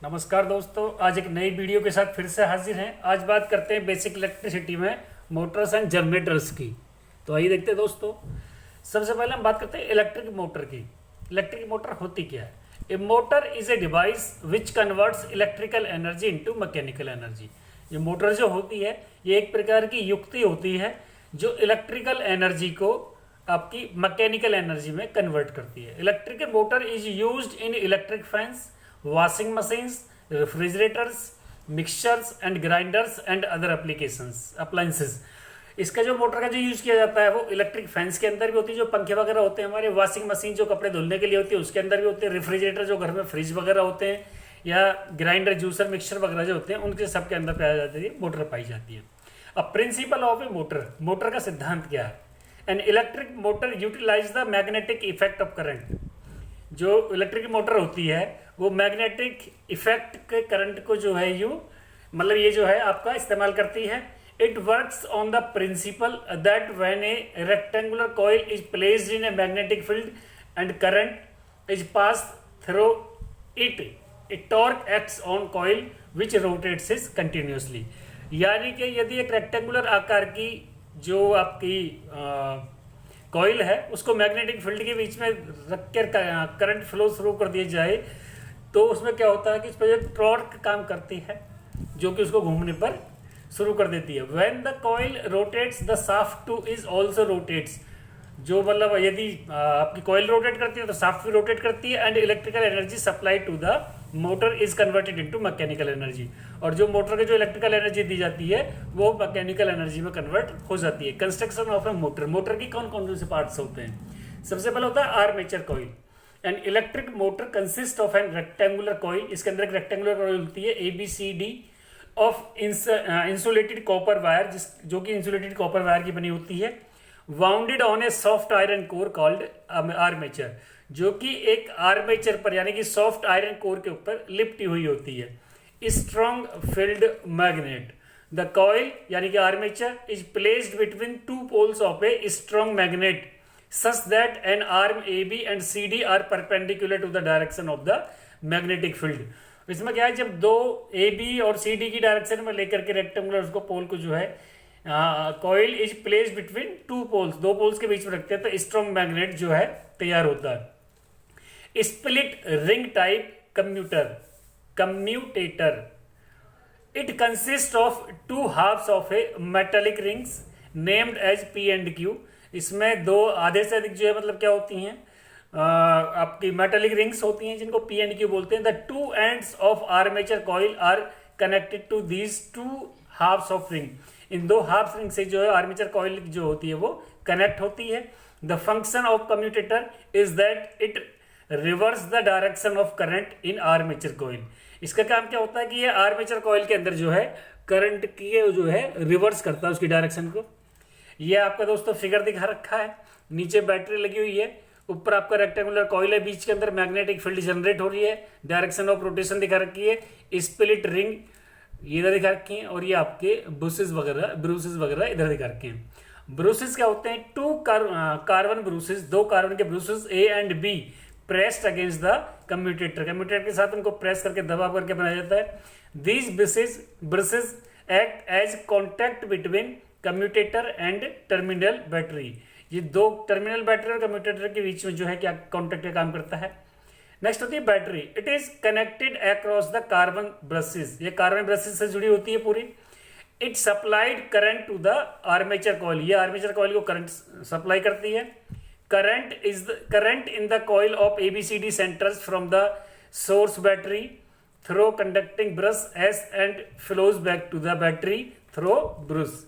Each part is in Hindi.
नमस्कार दोस्तों, आज एक नई वीडियो के साथ फिर से हाजिर हैं। आज बात करते हैं बेसिक इलेक्ट्रिसिटी में मोटर्स एंड जनरेटर्स की। तो आइए देखते हैं दोस्तों। सबसे पहले हम बात करते हैं इलेक्ट्रिक मोटर की। इलेक्ट्रिक मोटर होती क्या है? A motor is a device which converts electrical energy into mechanical energy. ये मोटर जो होती है ये एक प्रकार की युक्ति होती है जो इलेक्ट्रिकल एनर्जी को आपकी मैकेनिकल एनर्जी में कन्वर्ट करती है। Electric motor is used in electric fans, washing machines, refrigerators, mixers and grinders and other appliances। इसका जो मोटर का जो यूज किया जाता है वो इलेक्ट्रिक फैंस के अंदर भी होती है, जो पंखे वगैरह होते हैं हमारे, वॉशिंग मशीन जो कपड़े धुलने के लिए होती है उसके अंदर भी होते हैं, रेफ्रिजरेटर जो घर में फ्रिज वगैरह होते हैं, या ग्राइंडर, जूसर, मिक्सर वगैरह जो होते हैं उनके सबके अंदर पाया जाती है मोटर पाई जाती है। अब principle of a motor, motor का सिद्धांत क्या है? An electric motor utilize the magnetic effect of current. जो इलेक्ट्रिक मोटर होती है वो मैग्नेटिक इफेक्ट के करंट को जो है मतलब ये जो है आपका इस्तेमाल करती है। It works on the principal that when A rectangular coil is placed in a magnetic field and current is pass through it, A torque acts on coil which rotates is continuously. यानी कि यदि एक रेक्टेंगुलर आकार की जो आपकी कॉइल है उसको मैग्नेटिक फील्ड के बीच में रख कर करंट फ्लो शुरू कर दिया जाए तो उसमें क्या होता है कि इस पर जो टॉर्क काम करती है जो कि उसको घूमने पर शुरू कर देती है। When the coil rotates the shaft two is also rotates. जो मतलब यदि आपकी कॉइल रोटेट करती है तो शाफ्ट भी रोटेट करती है and electrical energy supply to the motor is converted into mechanical energy. और जो मोटर के जो इलेक्ट्रिकल एनर्जी दी जाती है वो मैकेनिकल एनर्जी में कन्वर्ट हो जाती है। Construction of a motor, motor की कौन कौन से पार्ट्स होते हैं? सबसे पहले होता है armature coil. An electric motor consist of an rectangular coil. इसके अंदर एक रेक्टेंगुलर कॉइल होती है ABCD of insulated copper wire, जो कि इंसुलेटेड कॉपर वायर की बनी होती है, wounded on a soft iron core called armature, जो कि एक आर्मेचर पर यानी कि सॉफ्ट आयरन कोर के ऊपर लिपटी हुई होती है। Strong field magnet. The coil यानी कि armature is placed between two poles of a strong magnet such that an arm AB and CD are perpendicular to the direction of the magnetic field। इसमें क्या है, जब दो AB और CD की डायरेक्शन में लेकर के रेक्टेंगुलर उसको पोल को जो है coil is placed between two poles, दो पोल्स के बीच में रखते हैं तो स्ट्रॉन्ग मैग्नेट जो है तैयार होता है। Split ring type commutator. It consist of two halves of a metallic rings named as P and Q। इसमें दो आधे से अधिक जो है मतलब क्या होती हैं आपकी मेटालिक रिंग्स होती हैं जिनको P and Q बोलते हैं। The two ends of armature coil are connected to these two halves of ring. इन दो हाफ रिंग से जो है आर्मेचर कॉइल जो होती है वो कनेक्ट होती है। The function of commutator is that it reverse the direction of current in armature coil. इसका काम क्या होता है कि ये आर्मेचर कॉइल के अंदर जो है करंट की जो है रिवर्स करता है उसकी डायरेक्शन को। ये आपका दोस्तों फिगर दिखा रखा है, नीचे बैटरी लगी हुई है, ऊपर आपका रेक्टेंगुलर कॉइल है, बीच के अंदर मैग्नेटिक फील्ड जनरेट हो रही है, डायरेक्शन ऑफ रोटेशन दिखा रखी है, स्प्लिट रिंग ये इधर दिखा रखी है, और ये आपके ब्रूसेस वगैरह इधर दिखा रखे हैं। ब्रूसेस क्या होते हैं? टू कार्बन ब्रूसेस, दो कार्बन के bruises A and B pressed against the commutator. Commutator के साथ उनको प्रेस करके दबा करके बनाया जाता है। These brushes act as contact between commutator and terminal battery. ये दो टर्मिनल बैटरी और कम्यूटेटर के बीच में जो है क्या कॉन्टैक्ट का काम करता है। नेक्स्ट होती है battery. It is connected across the carbon brushes. ये कार्बन ब्रशेस से जुड़ी होती है पूरी। It supplied current to the armature coil. ये आर्मेचर कॉइल को करंट सप्लाई करती है। Current in the coil of ABCD centres from the source battery through conducting brush S and flows back to the battery through brush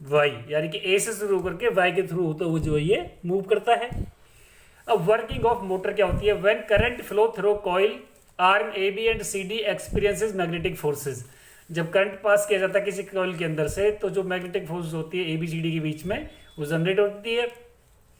Y, यानी कि A से शुरू करके Y के थ्रू होता हुआ जो है ये मूव करता है। अब वर्किंग ऑफ मोटर क्या होती है? When current flow through coil arm AB and CD experiences magnetic forces. जब करंट पास किया जाता है किसी कॉइल के अंदर से तो जो मैग्नेटिक फोर्स होती है ABCD के बीच में वो जनरेट होती है।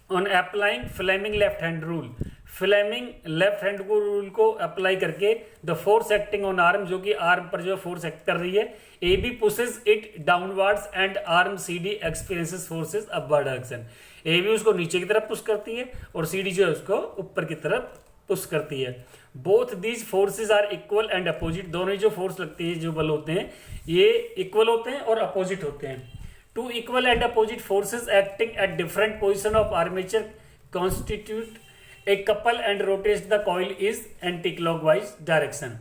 On applying Fleming left hand rule, Fleming left hand को रूल को अप्लाई करके the force acting on arm, जो कि आर्म पर जो फोर्स एक्ट कर रही है, AB pushes it downwards and arm CD experiences forces upward direction. AB उसको नीचे की तरफ पुश करती है और CD जो है उसको ऊपर की तरफ पुश करती है। Both these forces are equal and opposite, दोनों ही जो फोर्स लगती है, जो बल होते हैं, ये इक्वल होते हैं और अपोजिट होते हैं। Two equal and opposite forces acting at different position of armature constitute a couple and rotate the coil is anti clockwise direction.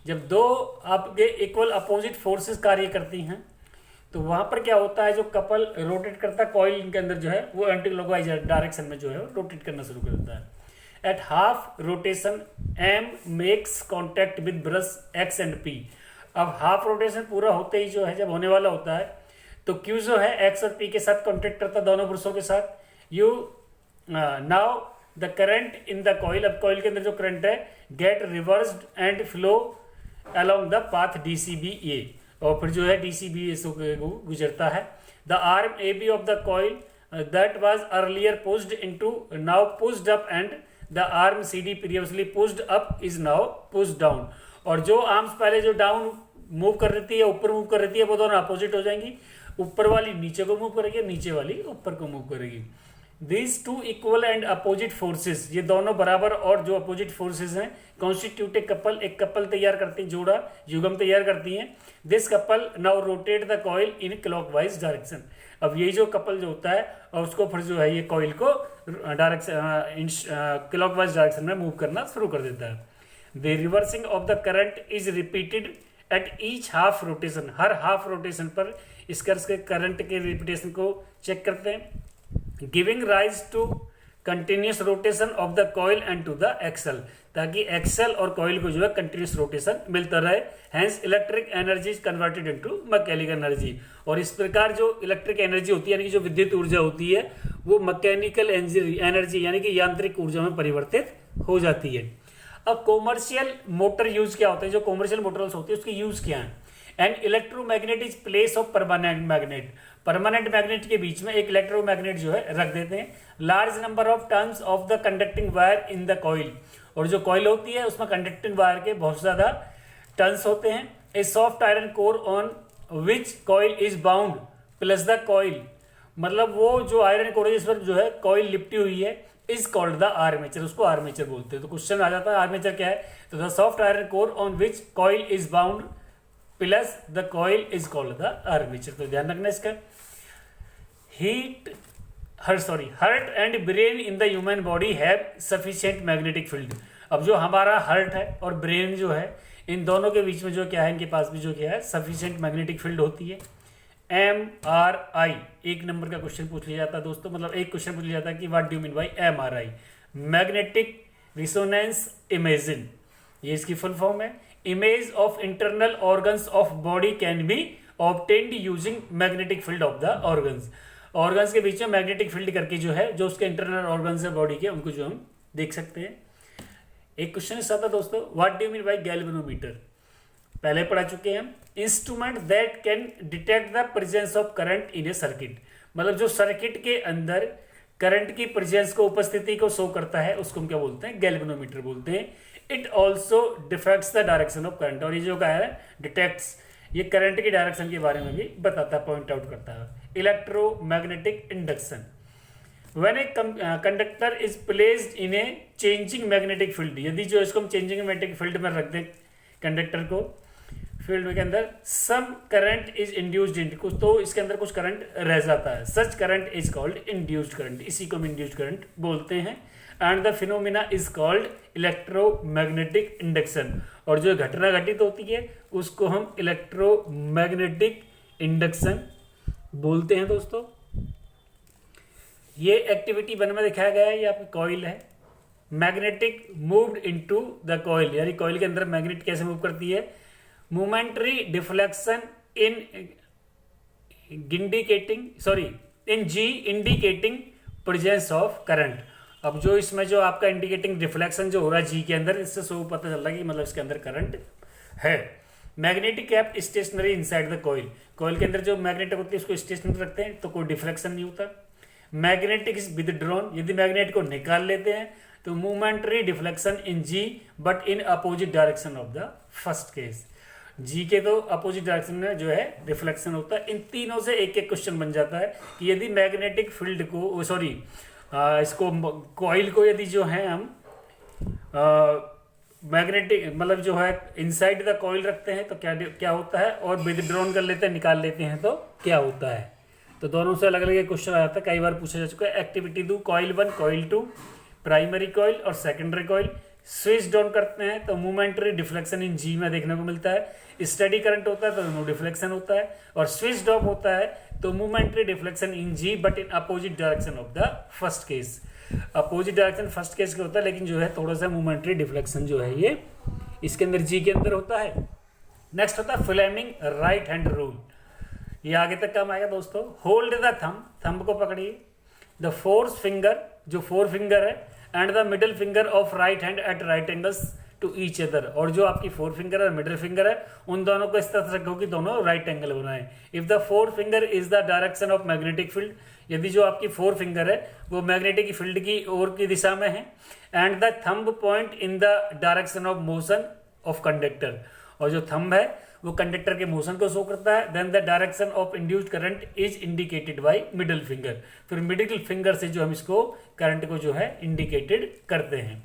जब दो आपके इक्वल अपोजिट फोर्सेस कार्य करती हैं तो वहां पर क्या होता है, जो कपल रोटेट करता है कॉइल के अंदर जो है वो एंटी क्लॉकवाइज डायरेक्शन में जो है रोटेट करना शुरू कर देता है। At half rotation M makes contact with brush X and P. अब हाफ रोटेशन पूरा होते ही जो है, जब होने वाला होता है, तो क्यू जो है एक्स और पी के साथ कॉन्टैक्ट करता है, दोनों ब्रशों के साथ। You now the current in the coil, अब कॉइल के अंदर जो करंट है get reversed and flow along the path DCBA, और फिर जो है DCBA से गुजरता है। The arm AB of the coil that was earlier pushed into now pushed up and the arm CD previously pushed up is now pushed down। और जो आर्म्स पहले जो डाउन मूव कर रही थी या ऊपर मूव कर रही थी, वो दोनों अपोजिट हो जाएंगी। ऊपर वाली नीचे को मूव करेगी, नीचे वाली ऊपर को मूव करेगी। These two equal and opposite forces, ये दोनों बराबर और जो अपोजिट फोर्सेस हैं, कॉन्स्टिट्यूट ए कपल, एक कपल तैयार करती हैं, जोड़ा युगम तैयार करती हैं। This couple now rotate the coil in clockwise direction. अब यही जो कपल जो होता है और उसको फिर जो है ये कॉइल को डायरेक्शन क्लॉकवाइज डायरेक्शन में मूव करना शुरू कर देता है। The reversing of the current is repeated at each half rotation, her half rotation पर इस के करंट के रिपीटेशन को चेक करते हैं। Giving rise to continuous rotation of the coil and to the axle, ताकि एक्सल और कॉइल को जो है कंटिन्यूस रोटेशन मिलता रहे। Hence electric energy is converted into mechanical energy, और इस प्रकार जो इलेक्ट्रिक एनर्जी होती है, यानी कि जो विद्युत ऊर्जा होती है, वो मैकेनिकल एनर्जी यानी कि यांत्रिक ऊर्जा में परिवर्तित हो जाती है। अब कॉमर्शियल मोटर यूज क्या होता है, जो कॉमर्शियल मोटर्स होती है उसकी यूज क्या है। And electromagnet is place of permanent magnet, permanent magnet के बीच में एक इलेक्ट्रोमैग्नेट जो है रख देते हैं। Large number of turns of the conducting wire in the coil, और जो कॉइल होती है उसमें कंडक्टिंग वायर के बहुत ज्यादा टर्न्स होते हैं। ए soft iron core on which coil is bound plus the coil, मतलब वो जो आयरन कोर है जिस पर जो है कॉइल लिपटी हुई है, इज कॉल्ड द आर्मेचर, उसको आर्मेचर बोलते हैं। तो क्वेश्चन आ जाता है आर्मेचर क्या है, तो the soft iron core on which coil is bound plus the coil is called the armature. तो ध्यान रखना इसका। Heart and brain in the human body have sufficient magnetic field. अब जो हमारा हार्ट है और ब्रेन जो है, इन दोनों के बीच में जो क्या है, इनके पास भी जो क्या है सफिशिएंट मैग्नेटिक फील्ड होती है। MRI एक नंबर का क्वेश्चन पूछ लिया जाता है दोस्तों, मतलब एक क्वेश्चन पूछ लिया जाता है कि what do mean by MRI, magnetic resonance imaging, ये इसकी फुल फॉर्म है। Image of internal organs of body can be obtained using magnetic field of the organs, organs के बीच में मैग्नेटिक फील्ड करके जो है, जो उसके इंटरनल ऑर्गन्स है बॉडी के, उनको जो हम देख सकते हैं। एक क्वेश्चन इस आता दोस्तों, what do mean bye galvanometer, पहले पढ़ा चुके हैं हम। Instrument that can detect the presence of current in A circuit, मतलब जो सर्किट के अंदर करंट की प्रेजेंस को, उपस्थिति को शो करता है, उसको हम क्या बोलते हैं, गैल्वेनोमीटर बोलते हैं। It also defects the direction of current, और ये जो है डिटेक्ट्स, ये करंट की डायरेक्शन के बारे में भी बताता है, पॉइंट आउट करता है। Electromagnetic induction, when a conductor is placed in a changing magnetic field, यदि जो इसको हम चेंजिंग मैग्नेटिक फील्ड में रख दें कंडक्टर को, फील्ड के अंदर some current is induced in, कुछ तो इसके अंदर कुछ करंट रह जाता है। Such current is called induced current, इसी को हम इंड्यूस्ड करंट बोलते हैं। And the phenomena is called electromagnetic induction, और जो घटना घटित होती है उसको हम इलेक्ट्रोमैग्नेटिक इंडक्शन बोलते हैं दोस्तों। ये एक्टिविटी 1 में दिखाया गया है, ये आपकी कॉइल है। Magnetic moved into the coil, यानी कॉइल के अंदर मैग्नेट कैसे मूव करती है। Momentary deflection in G indicating presence of current. अब जो इसमें जो आपका इंडिकेटिंग रिफ्लेक्शन जो हो रहा है जी के अंदर, इससे सो पता चल रहा है कि मतलब इसके अंदर करंट है। Magnetic kept stationary inside the coil, coil के अंदर जो मैग्नेटिक होती है उसको स्टेशनरी रखते हैं तो कोई डिफ्लेक्शन नहीं होता। मैग्नेटिक इज विदड्रॉन, यदि मैग्नेट को निकाल लेते हैं तो momentary deflection in G but in opposite direction of the first case. G के तो अपोजिट डायरेक्शन में जो है रिफ्लेक्शन होता है। इन तीनों से एक एक क्वेश्चन बन जाता है कि यदि मैग्नेटिक फील्ड को इसको कॉइल को यदि जो है हम मैग्नेटिक मतलब जो है इनसाइड द कॉइल रखते हैं तो क्या क्या होता है, और विदड्रॉन कर लेते हैं, निकाल लेते हैं तो क्या होता है। तो दोनों से अलग अलग क्वेश्चन आ जाता है, कई बार पूछा जा चुका है। Activity 2 coil 1 coil 2 primary coil और सेकेंडरी कॉइल। स्विच डाउन करते हैं तो मोमेंटरी डिफ्लेक्शन इन जी में देखने को मिलता है। स्टडी करंट होता है तो नो डिफ्लेक्शन होता है, और स्विच ऑफ होता है तो momentary deflection in G but in opposite direction of the first case. Opposite direction first case का होता है, लेकिन जो है थोड़ा सा मोमेंटरी डिफ्लेक्शन जो है ये इसके अंदर जी के अंदर होता है। नेक्स्ट होता है फ्लेमिंग राइट हैंड रूल। ये आगे तक काम आएगा दोस्तों। होल्ड द थंब को पकड़िए, द फोर्थ फिंगर जो फोर फिंगर है and the middle finger of right hand at right angles to each other, और जो आपकी फोर फिंगर और मिडिल फिंगर है उन दोनों को इस तरह से रखो कि दोनों राइट एंगल बनाए। If the four finger is the direction of magnetic field, यदि जो आपकी फोर फिंगर है वो मैग्नेटिक फील्ड की ओर की दिशा में है, and the thumb point in the direction of motion of conductor, और जो थंब है वो कंडक्टर के मोशन को शो करता है, then the direction of induced current is indicated by middle finger. फिर मिडिल फिंगर से जो हम इसको करंट को जो है इंडिकेटेड करते हैं।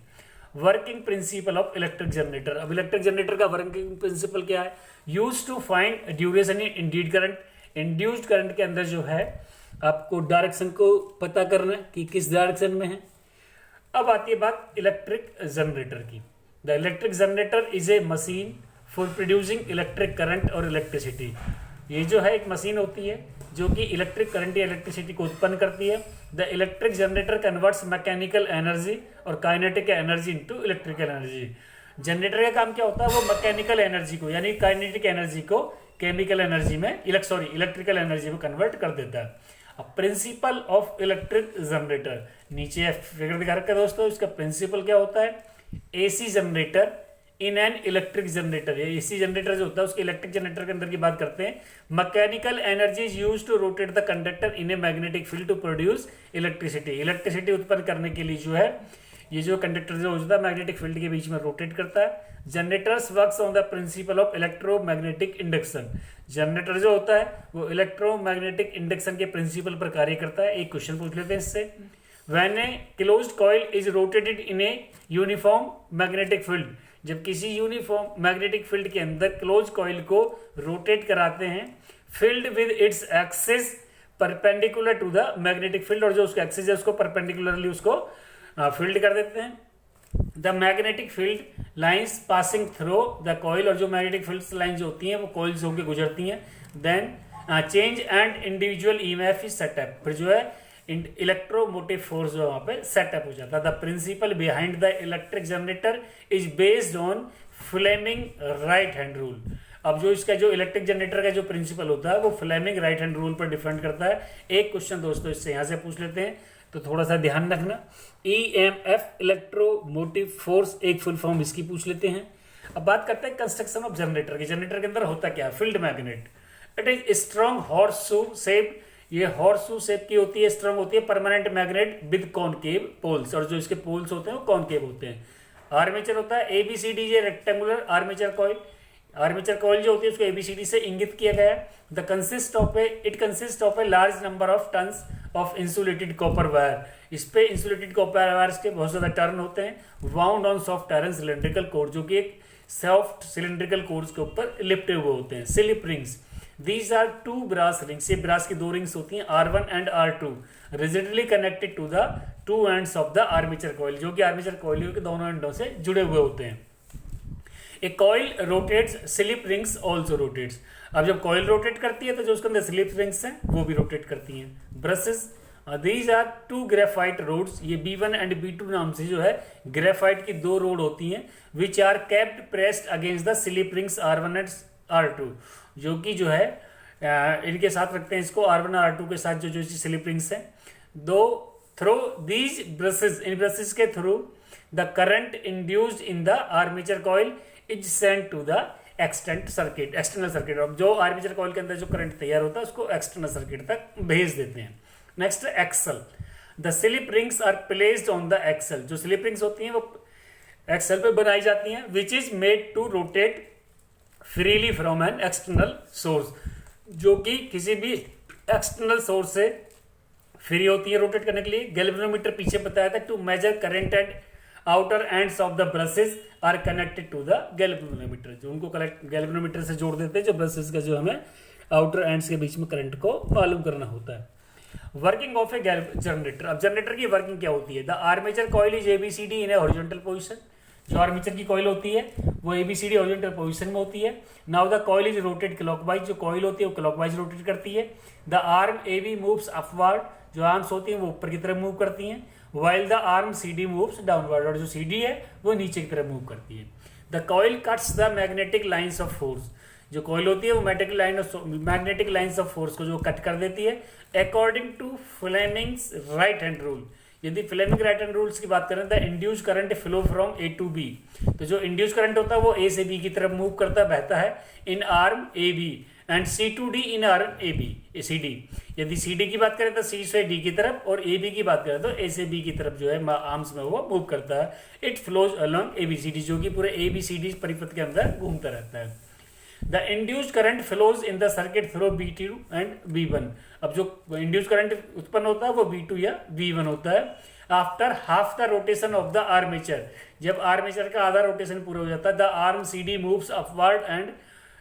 Working principle of electric generator. अब इलेक्ट्रिक जनरेटर का वर्किंग प्रिंसिपल क्या है? Use to find duration in induced current. Induced current के अंदर जो है आपको डायरेक्शन को पता करना है कि किस डायरेक्शन में है। अब आती है बात इलेक्ट्रिक जनरेटर की। The electric generator is a machine for producing electric current और इलेक्ट्रिसिटी। ये जो है एक मशीन होती है जो कि इलेक्ट्रिक करंट या इलेक्ट्रिसिटी को उत्पन्न करती है। The electric generator converts mechanical energy और kinetic energy into electrical energy. Generator का काम क्या होता है? वो मैकेनिकल एनर्जी को यानी काइनेटिक एनर्जी को केमिकल एनर्जी में इलेक्ट्रिकल एनर्जी में कन्वर्ट कर देता है। अब प्रिंसिपल ऑफ इलेक्ट्रिक जनरेटर, नीचे फिगर दिखा रखा है दोस्तों। इसका प्रिंसिपल क्या होता है? AC generator in an electric generator. ये एसी जनरेटर जो होता है उसके इलेक्ट्रिक जनरेटर के अंदर की बात करते हैं। Mechanical energy is used to rotate the conductor in a magnetic field to produce electricity. Electricity उत्पन्न करने के लिए जो है ये जो कंडक्टर जो होता है मैग्नेटिक फील्ड के बीच में रोटेट करता है। Generators works on the principle of electromagnetic induction. Generator जो होता है वो इलेक्ट्रोमैग्नेटिक इंडक्शन के प्रिंसिपल पर कार्य करता है। एक क्वेश्चन पूछ लेते हैं इससे। When a closed coil is rotated in a uniform magnetic field, जब किसी यूनिफॉर्म मैग्नेटिक फील्ड के अंदर क्लोज कॉइल को रोटेट कराते हैं, field with its axis perpendicular to the magnetic field, और जो उसका एक्सिस है उसको परपेंडिकुलरली उसको फील्ड कर देते हैं। The magnetic field lines passing through the coil, और जो मैग्नेटिक फील्ड लाइन जो होती हैं वो कॉइल्स होकर गुजरती हैं। Then change and individual EMF is set up, फिर जो है इलेक्ट्रोमोटिव फोर्स जो वहां पे सेटअप हो जाता है। The principle behind the electric generator is based on Fleming right hand rule. अब जो इसका जो इलेक्ट्रिक जनरेटर का जो प्रिंसिपल होता है वो फ्लेमिंग राइट हैंड रूल पर डिपेंड करता है। एक क्वेश्चन दोस्तों इससे यहां से पूछ लेते हैं तो थोड़ा सा ध्यान रखना। ईएमएफ इलेक्ट्रोमोटिव फोर्स एक फुल फॉर्म इसकी पूछ लेते हैं। अब बात करते हैं कंस्ट्रक्शन ऑफ जनरेटर की। जनरेटर के अंदर होता क्या है? Field magnet. It is strong horseshoe shape, ये हॉर्सशू शेप की होती है, स्ट्रॉन्ग होती है, permanent magnet with concave poles, और जो इसके पोल्स होते हैं वो कॉनकेव होते हैं। आर्मेचर होता है एबीसीडी, ये rectangular armature coil. Armature coil जो होती है उसको एबीसीडी से इंगित किया गया है। It consist of a large number of tons of insulated copper wire. इस पे इंसुलेटेड कॉपर वायर के बहुत ज्यादा टर्न होते हैं। Wound on soft iron cylindrical core, जो कि एक सॉफ्ट सिलेंड्रिकल कोर्स के ऊपर लिपटे हुए होते हैं। Slip rings, these are two brass rings, ये brass की दो रिंग्स होती हैं R1 and R2 rigidly connected to the two ends of the armature coil, जो कि आर्मेचर कॉइल के दोनों एंडों से जुड़े हुए होते हैं। एक coil rotates, slip rings also rotates. अब जब कॉइल रोटेट करती है तो जो उसके अंदर स्लिप रिंग्स हैं वो भी रोटेट करती हैं। Brushes, these are two graphite rods, ये B1 एंड B2 नाम से जो है ग्रेफाइट की दो रोड होती हैं, which are kept pressed against the slip rings R1 and R2, जो कि जो है इनके साथ रखते हैं इसको R1 और R2 के साथ जो स्लिप रिंग्स हैं। दो थ्रू दीज ब्रशेस, इन ब्रशेस के through the current induced in the armature coil is sent to the external circuit. अब जो आर्मेचर कॉइल के अंदर जो करंट तैयार होता है उसको एक्सटर्नल सर्किट तक भेज देते हैं। Next axle, the slip rings are placed on the axle, जो स्लिप रिंग्स होती हैं वो एक्सल पे बनाई जाती हैं, which is made to rotate freely from an external source, जो कि किसी भी एक्सटर्नल सोर्स से फ्री होती है रोटेट करने के लिए। गैल्वेनोमीटर पीछे बताया था to measure current at outer ends of the brushes are connected to the galvanometer, जो उनको गैल्वेनोमीटर से जोड़ देते हैं, जो ब्रशेस का जो हमें आउटर एंड्स के बीच में करंट को मालूम करना होता है। वर्किंग ऑफ ए जनरेटर, अब जनरेटर की वर्किंग क्या होती है? The armature coil is ABCD in a horizontal position, जो आर्मेचर की कॉइल होती है वो एबीसीडी हॉरिजॉन्टल पोजीशन में होती है। Now the coil is rotate clockwise, जो कॉइल होती है वो क्लॉकवाइज रोटेट करती है। The arm AB moves upward, जो आर्म्स होती हैं वो ऊपर की तरफ मूव करती हैं, while the arm CD moves downward, और जो सीडी है वो नीचे की तरफ मूव करती है। The coil cuts the magnetic lines of force, जो कॉइल होती है वो मैग्नेटिक लाइन्स ऑफ फोर्स को जो कट कर देती है according to Fleming's right hand rule. यदि फ्लेमिंग राइट हैंड रूल्स की बात करें तो induce current flow from A to B, तो जो इंड्यूस करंट होता है वो ए से बी की तरफ मूव करता बहता है in arm A B and C to D in arm A B C D. यदि सी डी की बात करें तो सी से डी की तरफ, और ए बी की बात करें तो ए से बी की तरफ जो है आर्म्स में वो मूव करता है। It flows along A B C D, जो कि पूरे ए बी सी डी परिपथ के अंदर घूमता रहता है। The induced current flows in the circuit through B2 and B1, अब जो इंड्यूस करंट उत्पन्न होता है वो B2 या B1 होता है। After half the rotation of the armature, जब आर्मेचर का आधा रोटेशन पूरा हो जाता है, the arm CD moves upward and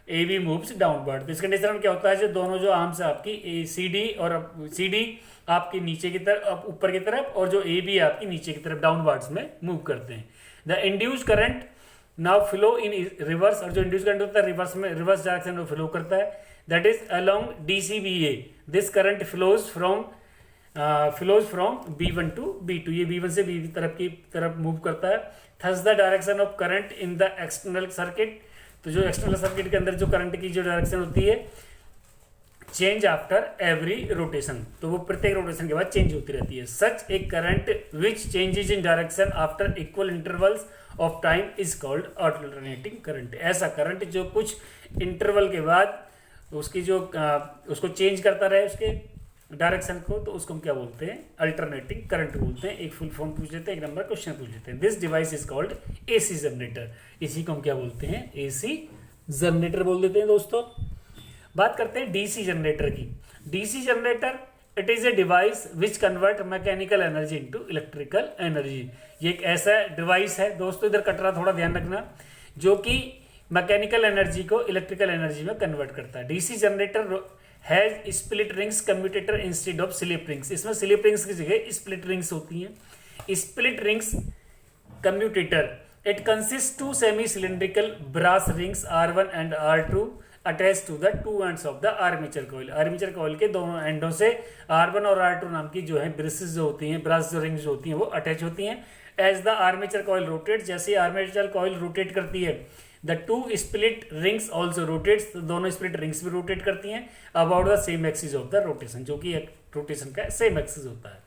AB moves downward. तो इस कंडीशन में क्या होता है, जो दोनों जो आर्म्स आपकी CD और CD आपकी नीचे की तरफ ऊपर की तरफ, और जो AB आपकी नीचे की तरफ डाउनवर्ड्स में मूव करते हैं। The induce current now flow in reverse, और जो इंड्यूस करंट होता है रिवर्स डायरेक्शन में फ्लो करता है, that is along DCBA। This current flows from B1 to B2, ये B1 से B की तरफ मूव करता है। Thus the direction of current in the external circuit, तो जो एक्सटर्नल सर्किट के अंदर जो करंट की जो डायरेक्शन होती है चेंज आफ्टर एवरी रोटेशन, तो वो प्रत्येक रोटेशन के बाद चेंज होती रहती है। Such a current which changes in direction after equal intervals of time is called alternating current. ऐसा करंट जो कुछ इंटरवल के बाद उसकी जो उसको चेंज करता रहे उसके डायरेक्शन को, तो उसको हम क्या बोलते हैं? अल्टरनेटिंग करंट बोलते हैं। एक फुल फॉर्म पूछ लेते हैं, एक नंबर क्वेश्चन पूछ लेते हैं। This device is called AC generator, इसी को हम क्या बोलते हैं? AC जनरेटर बोल देते हैं दोस्तों। बात करते हैं DC जनरेटर की। DC generator it is a device which convert mechanical energy into electrical energy. ये एक ऐसा डिवाइस है दोस्तों, इधर कटरा थोड़ा ध्यान रखना, जो कि मैकेनिकल एनर्जी को इलेक्ट्रिकल एनर्जी में कन्वर्ट करता है। DC generator has split rings commutator instead of slip rings, इसमें स्लिप रिंग्स की जगह स्प्लिट रिंग्स होती हैं। Split rings commutator it consist two semi cylindrical brass rings R1 and R2 attach to the two ends of the armature coil. Armature coil के दोनों एंडों से R1 और R2 नाम की जो है ब्रेसेस जो होती हैं, ब्रास जो रिंग्स होती हैं वो अटैच होती हैं। As the armature coil rotate, जैसे आर्मेचर कॉइल रोटेट करती है the two split rings also rotates, तो दोनों स्प्लिट रिंग्स भी रोटेट करती हैं about the same axis of the rotation, जो कि रोटेशन का सेम एक्सिस होता है।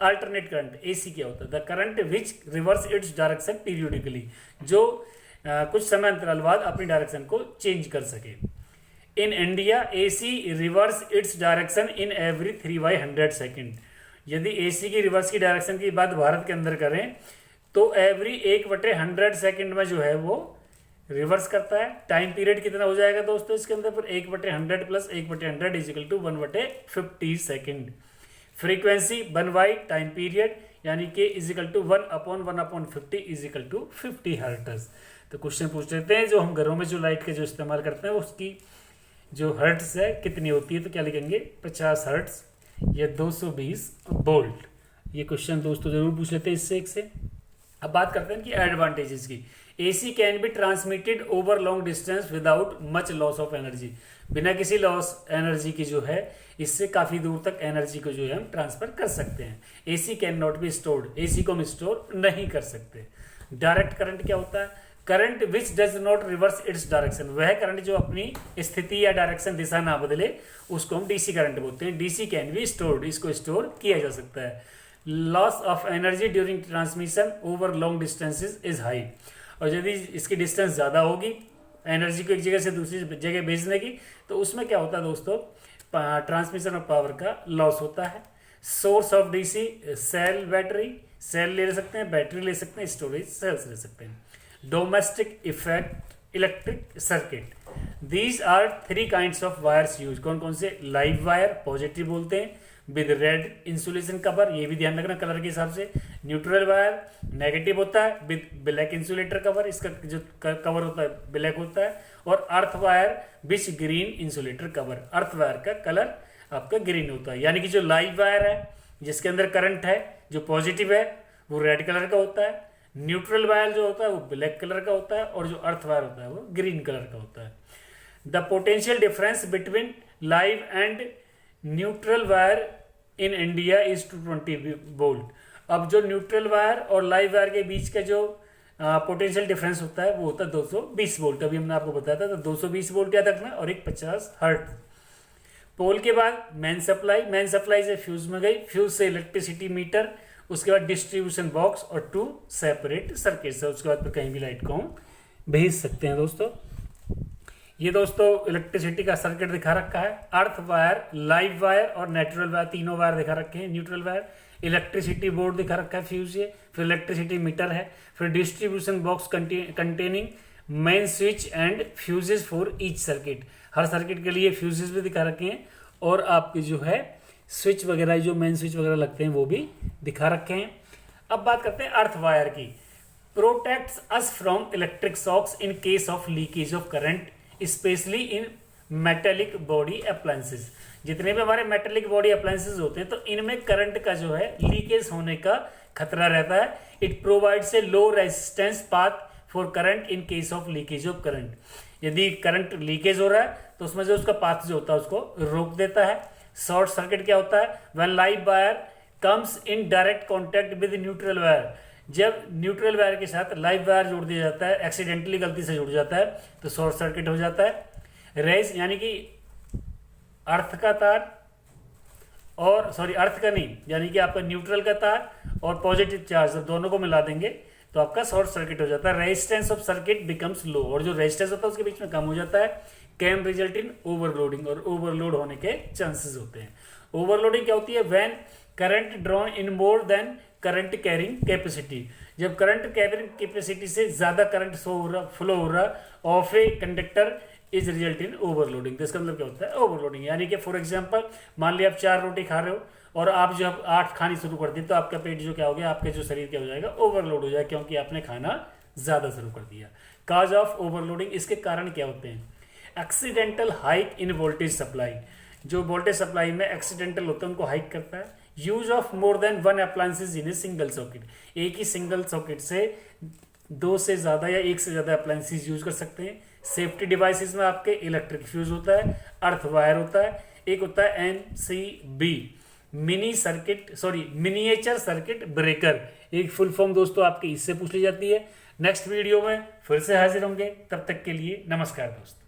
अल्टरनेट करंट AC क्या होता है? The current which reverse its direction periodically, जो कुछ समय अंतराल बाद अपनी डायरेक्शन को चेंज कर सके। In India AC reverse its direction in every 3/100 second. यदि AC की रिवर्स की डायरेक्शन की बात भारत के अंदर करें तो एवरी 1/100 सेकेंड में जो है वो रिवर्स करता है। टाइम पीरियड कितना हो जाएगा दोस्तों इसके अंदर? फिर 1/100 plus 1/100 is equal to 1/50 second. Frequency 1/, time period यानी कि is equal to 1/1/50 is equal to 50 hertz. तो क्वेश्चन पूछ लेते हैं, जो हम घरों में जो लाइट के जो इस्तेमाल करते हैं उसकी जो हर्ट्ज है कितनी होती है? तो क्या लिखेंगे? 50 हर्ट्ज या 220 वोल्ट। ये क्वेश्चन दोस्तों जरूर पूछ लेते हैं इससे एक से। अब बात करते हैं कि एडवांटेजेस की। AC can be transmitted over long distance without much loss of energy, बिना किसी लॉस एनर्जी की जो है इससे काफ़ी दूर तक एनर्जी को जो है हम ट्रांसफर कर सकते हैं। AC can not be stored, AC को हम स्टोर नहीं कर सकते। डायरेक्ट करंट क्या होता है? Current which does not reverse its direction, वह करंट जो अपनी स्थिति या डायरेक्शन दिशा ना बदले उसको हम DC करंट बोलते हैं। DC कैन बी स्टोर्ड, इसको स्टोर किया जा सकता है। Loss of energy during transmission over long distances is high, और यदि इसकी डिस्टेंस ज़्यादा होगी एनर्जी को एक जगह से दूसरी जगह भेजने की, तो उसमें क्या होता है दोस्तों? ट्रांसमिशन ऑफ पावर का लॉस होता है। Source of DC cell battery, cell ले सकते हैं, बैटरी ले सकते हैं, स्टोरेज सेल्स ले सकते हैं। Domestic effect electric circuit, these are 3 kinds of wires use. कौन कौन से? लाइव वायर पॉजिटिव बोलते हैं, विद रेड इंसुलेशन कवर, ये भी ध्यान रखना कलर के हिसाब से। न्यूट्रल वायर नेगेटिव होता है विद ब्लैक इंसुलेटर कवर, इसका जो कवर होता है ब्लैक होता है। और earth wire which green insulator cover, earth wire का कलर आपका ग्रीन होता है। यानी कि जो लाइव वायर है जिसके अंदर करंट है जो पॉजिटिव है वो रेड कलर का होता है, न्यूट्रल वायर जो होता है वो ब्लैक कलर का होता है, और जो अर्थ वायर होता है वो ग्रीन कलर का होता है। The potential difference between live and neutral wire in India is 220 volt. अब जो न्यूट्रल वायर और लाइव वायर के बीच का जो पोटेंशियल डिफरेंस होता है वो होता है 220 वोल्ट। अभी हमने आपको बताया था, तो 220 वोल्ट याद रखना, और एक 50 हर्ट्ज। पोल के बाद मेन सप्लाई से फ्यूज में गई, फ्यूज से इलेक्ट्रिसिटी मीटर, उसके बाद डिस्ट्रीब्यूशन बॉक्स और 2 सेपरेट सर्किट्स है। उसके बाद फिर कहीं भी लाइट को हम भेज सकते हैं दोस्तों। ये दोस्तों इलेक्ट्रिसिटी का सर्किट दिखा रखा है। अर्थ वायर, लाइव वायर और नेचुरल वायर, तीनों वायर दिखा रखे हैं। न्यूट्रल वायर, इलेक्ट्रिसिटी बोर्ड दिखा रखा है फ्यूज ये, फिर इलेक्ट्रिसिटी मीटर है, फिर distribution box containing main switch and fuses for each circuit. Her circuit के लिए फ्यूजेस भी दिखा रखे हैं, और आपके जो है स्विच वगैरह, जो मेन स्विच वगैरह लगते हैं वो भी दिखा रखे हैं। अब बात करते हैं अर्थ वायर की। Protects us from electric shocks in case of leakage of current specially in metallic body appliances. जितने भी हमारे मेटेलिक बॉडी अप्लायंसेस होते हैं तो इनमें करंट का जो है लीकेज होने का खतरा रहता है। It provides a low resistance path for current in case of leakage of current. यदि करंट लीकेज हो रहा है तो उसमें जो उसका पाथ जो होता है उसको रोक देता है। शॉर्ट सर्किट क्या होता है? When live wire comes in direct contact with neutral wire, जब न्यूट्रल वायर के साथ लाइव वायर जोड़ दिया जाता है, एक्सीडेंटली गलती से जुड़ जाता है तो शॉर्ट सर्किट हो जाता है। रेज यानी कि अर्थ का तार और अर्थ का नहीं, यानी कि आपका न्यूट्रल का तार और पॉजिटिव चार्ज दोनों को मिला देंगे तो आपका शॉर्ट सर्किट हो जाता है। रेजिस्टेंस ऑफ सर्किट बिकम्स लो, और जो रेजिस्टेंस होता है उसके बीच में कम हो जाता है। कैन रिजल्ट इन ओवरलोडिंग, और ओवरलोड होने के चांसेस होते हैं। ओवरलोडिंग क्या होती है? When current drawn in more than current carrying capacity, जब करंट कैरिंग कैपेसिटी से ज्यादा करंट फ्लो हो रहा of a conductor is result in overloading. तो इसका मतलब क्या होता है? ओवरलोडिंग। यानी कि फॉर एग्जांपल मान लिया आप 4 रोटी खा रहे हो और आप जब 8 खानी शुरू कर दी तो आपका पेट जो क्या हो गया, आपके जो शरीर क्या हो जाएगा? ओवरलोड हो जाएगा, क्योंकि आपने खाना ज्यादा शुरू कर दिया। काज ऑफ ओवरलोडिंग, इसके कारण क्या होते हैं? Accidental hike in voltage supply, जो वोल्टेज सप्लाई में एक्सीडेंटल होता है उनको हाइक करता है। Use of more than one appliances in a single socket, एक ही सिंगल सॉकेट से 2 से ज्यादा या 1 से ज्यादा अप्लायंसेस यूज कर सकते हैं। सेफ्टी डिवाइसेस में आपके इलेक्ट्रिक फ्यूज होता है, अर्थ वायर होता है, एक होता है MCB मिनिएचर सर्किट ब्रेकर, एक फुल फॉर्म दोस्तों आपकी इससे पूछ ली जाती है। नेक्स्ट वीडियो में फिर से हाजिर होंगे, तब तक के लिए नमस्कार दोस्तों।